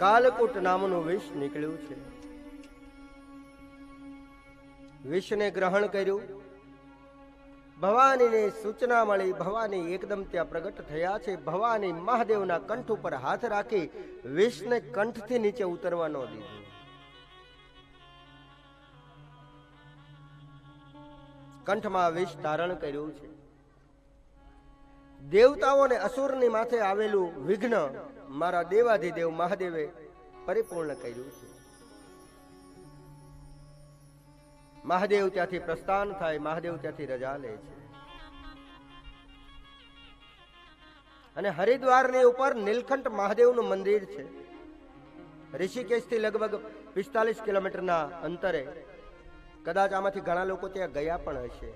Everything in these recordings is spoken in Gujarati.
કાલકૂટ નામનું વિષ નીકળ્યું છે. વિષને ગ્રહણ કર્યું. ભવાનીને સૂચના મળી. ભવાની એકદમ ત્યાં પ્રગટ થયા છે. ભવાની મહાદેવના કંઠ ઉપર હાથ રાખી વિષને કંઠથી નીચે ઉતરવા ન દીધું. કંઠમાં વિષ ધારણ કર્યું છે. દેવતાઓ અને અસુરની માથે આવેલું વિઘ્ન મારા દેવાધિદેવ મહાદેવે પરિપૂર્ણ કર્યું છે. મહાદેવ ત્યાંથી પ્રસ્થાન થાય. મહાદેવ ત્યાંથી રજા લે છે અને હરિદ્વારની ઉપર નીલકંઠ મહાદેવનું મંદિર છે. ઋષિકેશથી લગભગ 45 કિલોમીટરના અંતરે. કદાચ આમાંથી ઘણા લોકો ત્યાં ગયા પણ હશે.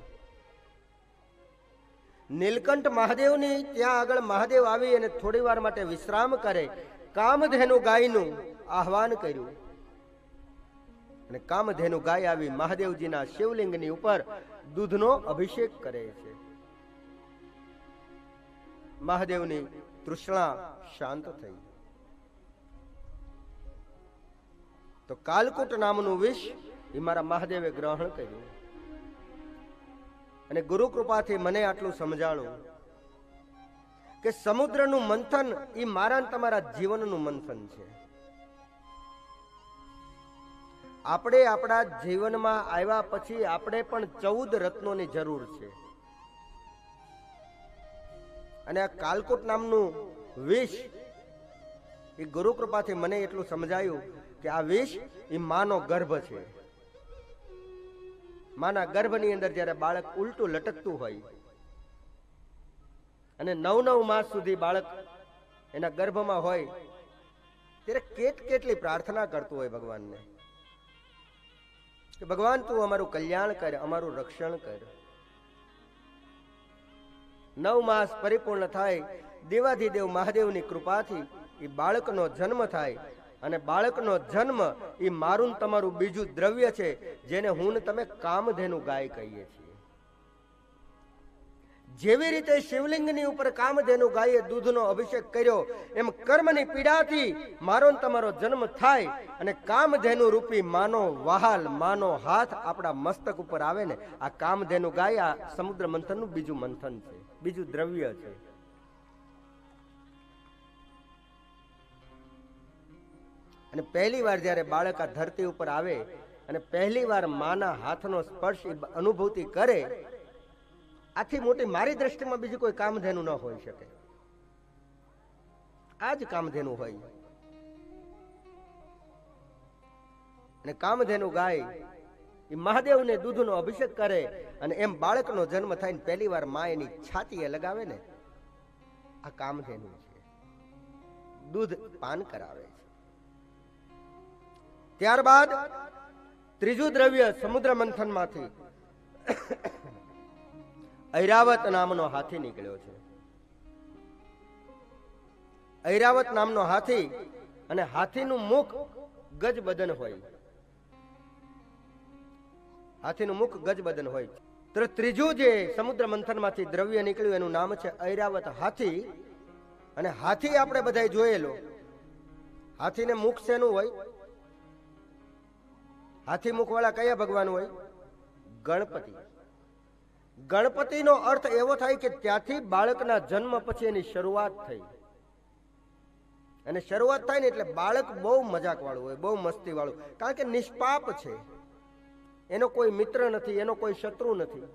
નીલકંઠ મહાદેવની ત્યાં આગળ મહાદેવ આવી અને થોડી વાર માટે વિશ્રામ કરે. કામધેનુ ગાયનું આહવાન કર્યું અને કામધેનુ ગાય આવી મહાદેવજીના શિવલિંગની ઉપર દૂધનો અભિષેક કરે છે. મહાદેવની તૃષ્ણા શાંત થઈ. તો કાલકૂટ નામનું વિષ એ મારા મહાદેવે ગ્રહણ કર્યું અને ગુરુ કૃપાથી મને આટલું સમજાણું કે સમુદ્રનું મંથન એ મારા ને તમારા જીવનનું મંથન છે. આપણે આપણા જીવનમાં આવ્યા પછી આપણે પણ 14 રત્નોની જરૂર છે. અને આ કાલકૂટ નામનું વિષ એ ગુરુ કૃપાથી મને એટલું સમજાયું કે આ વિષ એ માનો ગર્ભ છે. માના ગર્ભની અંદર જ્યારે બાળક ઉલટું લટકતું હોય અને 9 માસ સુધી બાળક એના ગર્ભમાં હોય ત્યારે કેટલી પ્રાર્થના કરતું હોય ભગવાનને કે ભગવાન તું અમારું કલ્યાણ કર, અમારું રક્ષણ કર. 9 માસ પરિપૂર્ણ થાય. દેવાધિદેવ મહાદેવની કૃપાથી એ બાળકનો જન્મ થાય અને બાળકનો જન્મ એ મારું તમારું બીજું દ્રવ્ય છે જેને હું ને તમે કામધેનુ ગાય કહીએ છીએ. જેવી રીતે શિવલિંગની ઉપર કામધેનુ ગાયે દૂધનો અભિષેક કર્યો એમ કર્મની પીડાથી મારો ને તમારો જન્મ થાય અને કામધેનુ રૂપી માનો વહાલ, માનો હાથ આપણા મસ્તક ઉપર આવે ને આ કામધેનુ ગાય આ સમુદ્ર મંથનનું બીજું મંથન છે, બીજું દ્રવ્ય છે. અને પહેલી વાર જ્યારે બાળક આ ધરતી ઉપર આવે અને પહેલી વાર માના હાથનો સ્પર્શ અનુભૂતિ કરે, આથી મોટી મારી દ્રષ્ટિમાં બીજી કોઈ કામધેનુ ન હોઈ શકે. આ જ કામધેનુ હોય. અને કામધેનુ ગાય એ મહાદેવને દૂધનો અભિષેક કરે અને એમ બાળકનો જન્મ થાય ને પહેલી વાર મા એની છાતીએ લગાવે ને આ કામધેનુ છે. દૂધ પાન કરાવે છે. ત્યારબાદ ત્રીજું દ્રવ્ય સમુદ્ર મંથનમાંથી ઐરાવત નામનો હાથી નીકળ્યો છે. ઐરાવત નામનો હાથી, અને હાથીનું મુખ ગજબદન હોય. હાથીનું મુખ ગજબદન હોય. તો ત્રીજું જે સમુદ્ર મંથનમાંથી દ્રવ્ય નીકળ્યું એનું નામ છે ઐરાવત હાથી. અને હાથી આપણે બધાય જોયેલો. હાથીને મુખ શેનું હોય? હાથી મુખ વાળા કયા ભગવાન હોય? ગણપતિ. ગણપતિનો અર્થ એવો થાય કે ત્યાંથી બાળકના જન્મ પછી એની શરૂઆત થઈ. અને શરૂઆત થાય ને એટલે બાળક બહુ મજાક વાળું હોય, બહુ મસ્તી વાળું, કારણ કે નિષ્પાપ છે. એનો કોઈ મિત્ર નથી, એનો કોઈ શત્રુ નથી.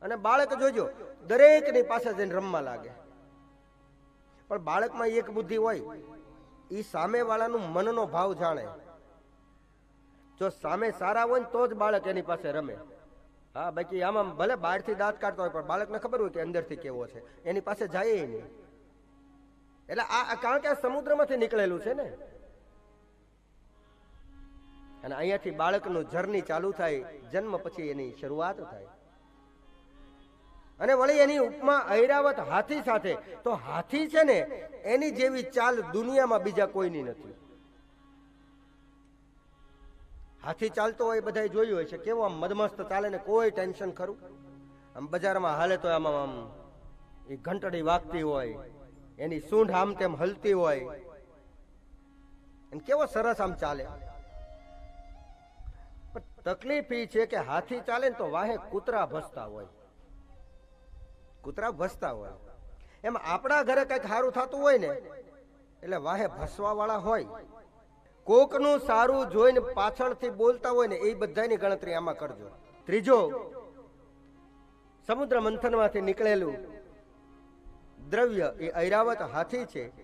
અને બાળક જોજો દરેકની પાસે જઈને રમવા લાગે. પણ બાળકમાં એક બુદ્ધિ હોય, એ સામે વાળાનું મનનો ભાવ જાણે. જો સામે સારા હોય ને તો જ બાળક એની પાસે રમે. હા, બાકી આમાં ભલે બહારથી દાંત કાઢતો હોય પણ બાળકને ખબર હોય કે અંદરથી કેવો છે, એની પાસે જાય નહીં. એટલે આ કારણ કે આ સમુદ્રમાંથી નીકળેલું છે ને. અને અહીંયાથી બાળકનું જર્ની ચાલુ થાય, જન્મ પછી એની શરૂઆત થાય. અને વળી એની ઉપમા ઐરાવત હાથી સાથે. તો હાથી છે ને એની જેવી ચાલ દુનિયામાં બીજા કોઈની નથી. હાથી ચાલતો હોય બધાય જોયું હોય છે, કેવો આમ મદમસ્ત ચાલે ને કોઈ ટેન્શન ખરું? આમ બજારમાં હાલે તો આમ એ ઘંટડી વાગતી હોય, એની સૂંઢ આમ તેમ હલતી હોય. અને કેવો સરસ આમ ચાલે. પણ તકલીફ એ છે કે હાથી ચાલે ને તો વાહે કૂતરા ભસતા હોય. કૂતરા ભસતા હોય. એમ આપણા ઘરે કઈક સારું થતું હોય ને એટલે વાહે ભસવા વાળા હોય. કોકનું સારું જોઈને પાછળથી બોલતા હોય ને એ બધાની ગણતરી આમાં કરજો. ત્રીજો, સમુદ્ર મંથનમાંથી નીકળેલું દ્રવ્ય એ ઐરાવત હાથી છે